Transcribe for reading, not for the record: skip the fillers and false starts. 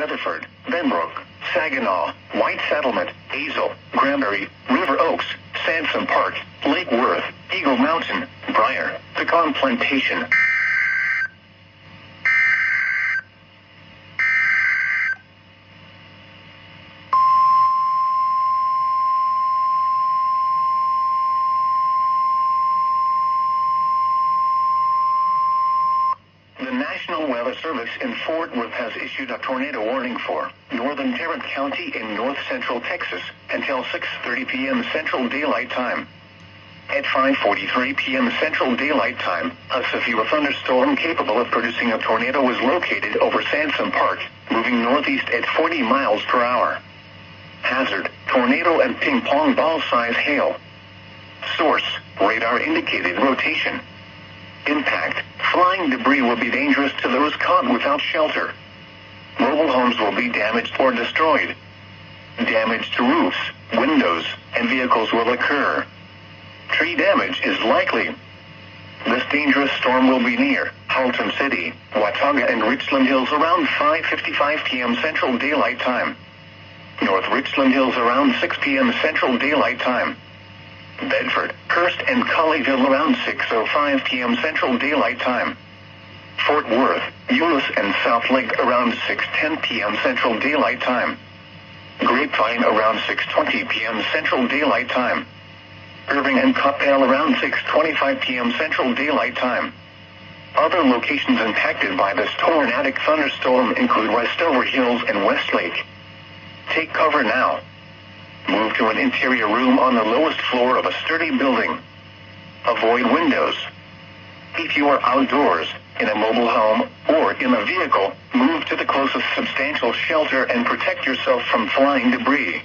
Weatherford, Benbrook, Saginaw, White Settlement, Hazel, Granbury, River Oaks, Sansom Park, Lake Worth, Eagle Mountain, Briar, Pecan Plantation. The National Weather Service in Fort Worth has issued a tornado warning for northern Tarrant County in north-central Texas until 6:30 p.m. Central Daylight Time. At 5:43 p.m. Central Daylight Time, a severe thunderstorm capable of producing a tornado was located over Sansom Park, moving northeast at 40 miles per hour. Hazard, tornado and ping-pong ball-size hail. Source, radar indicated rotation. Impact, flying debris will be dangerous to those caught without shelter. Mobile homes will be damaged or destroyed. Damage to roofs, windows, and vehicles will occur. Tree damage is likely. This dangerous storm will be near Halton City, Watauga, and Richland Hills around 5:55 p.m. Central Daylight Time. North Richland Hills around 6 p.m. Central Daylight Time. Bedford, Hurst, and Colleyville around 6:05 p.m. Central Daylight Time. Fort Worth, Eunice, and South Lake around 6:10 p.m. Central Daylight Time. Grapevine around 6:20 p.m. Central Daylight Time. Irving and Coppell around 6:25 p.m. Central Daylight Time. Other locations impacted by this tornadic thunderstorm include Westover Hills and Westlake. Take cover now. Move to an interior room on the lowest floor of a sturdy building. Avoid windows. If you are outdoors, in a mobile home, or in a vehicle, move to the closest substantial shelter and protect yourself from flying debris.